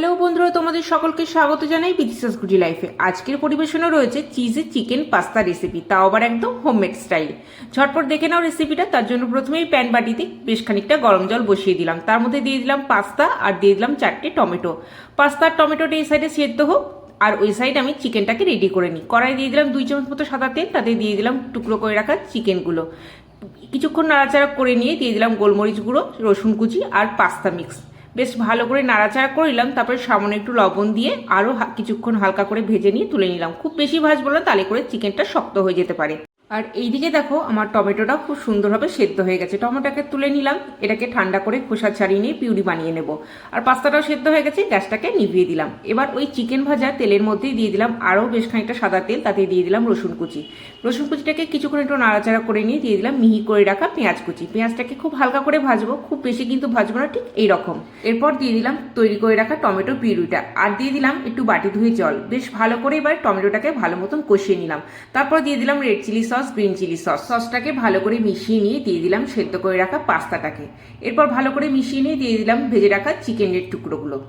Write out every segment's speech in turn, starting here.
Hello বন্ধুরা, তোমাদের সকলকে স্বাগত জানাই বিথিসাস গুডি লাইফে। আজকের পরিবেশনে রয়েছে চিজে চিকেন পাস্তা রেসিপি, তাও আবার একদম হোমমেড স্টাইল। ঝটপট দেখে নাও রেসিপিটা। তার জন্য প্রথমেই প্যান বাটিতে বেশ খানিকটা গরম জল বসিয়ে দিলাম, তার মধ্যে দিয়ে দিলাম পাস্তা আর দিয়ে দিলাম 4টে টমেটো। পাস্তা আর টমেটোটা এই সাইডে সেদ্ধ হোক, আর ওই সাইড আমি চিকেনটাকে রেডি করে নিই। কড়াই দিয়ে দিলাম 2 চামচ মতো সাদা তেল, তাতে দিয়ে দিলাম টুকরো করে রাখা চিকেনগুলো। কিছুক্ষণ নাড়াচাড়া করে নিয়ে দিয়ে দিলাম গোলমরিচ গুঁড়ো, রসুন কুচি আর পাস্তা মিক্স। বেশ ভালো করে নাড়াচাড়া করে নিলাম, তারপরে সামান্য একটু লবণ দিয়ে আরও কিছুক্ষণ হালকা করে ভেজে নিয়ে তুলে নিলাম। খুব বেশি ভাজবো না, তাহলে করে চিকেনটা শক্ত হয়ে যেতে পারে। আর এইদিকে দেখো আমার টমেটোটা খুব সুন্দরভাবে সেদ্ধ হয়ে গেছে। টমেটোটাকে তুলে নিলাম, এটাকে ঠান্ডা করে খোসা ছাড়িয়ে নিয়ে পিউরি বানিয়ে নেব। আর পাস্তাটাও সেদ্ধ হয়ে গেছে, গ্যাসটাকে নিভিয়ে দিলাম। এবার ওই চিকেন ভাজা তেলের মধ্যেই দিয়ে দিলাম আরও বেশ খানিকটা সাদা তেল, তাতে দিয়ে দিলাম রসুন কুচি। রসুন কুচিটাকে কিছুক্ষণ একটু নাড়াচাড়া করে নিয়ে দিয়ে দিলাম মিহি করে রাখা পেঁয়াজ কুচি। পেঁয়াজটাকে খুব হালকা করে ভাজবো, খুব বেশি কিন্তু ভাজবো না, ঠিক এইরকম। এরপর দিয়ে দিলাম তৈরি করে রাখা টমেটো পিউরিটা, আর দিয়ে দিলাম একটু বাটি ধুয়ে জল। বেশ ভালো করে এবার টমেটোটাকে ভালো মতন কষিয়ে নিলাম। তারপর দিয়ে দিলাম red chilli sauce, green chilli sauce. সসটাকে ভালো করে মিশিয়ে নিয়ে দিয়ে দিলাম সেদ্ধ করে রাখা পাস্তাটাকে। এরপর ভালো করে মিশিয়ে নিয়ে দিয়ে দিলাম ভেজে রাখা চিকেনের টুকরোগুলো।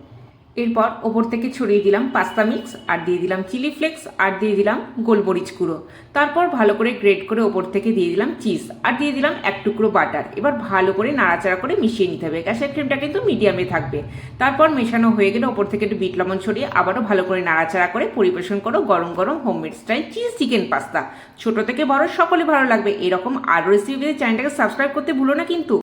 এরপর ওপর থেকে ছড়িয়ে দিলাম পাস্তা মিক্স, আর দিয়ে দিলাম চিলি ফ্লেক্স, আর দিয়ে দিলাম গোলমরিচ গুঁড়ো। তারপর ভালো করে গ্রেট করে ওপর থেকে দিয়ে দিলাম চিজ, আর দিয়ে দিলাম 1 টুকরো বাটার। এবার ভালো করে নাড়াচাড়া করে মিশিয়ে নিতে হবে। গ্যাসের ফ্লেমটা কিন্তু মিডিয়ামে থাকবে। তারপর মেশানো হয়ে গেলে ওপর থেকে একটু বিট লবণ ছড়িয়ে আবারও ভালো করে নাড়াচাড়া করে পরিবেশন করো গরম গরম homemade style cheese chicken pasta. ছোট থেকে বড় সকলে ভালো লাগবে। এরকম আরও রেসিপি চ্যানেলটাকে সাবস্ক্রাইব করতে ভুলো না কিন্তু।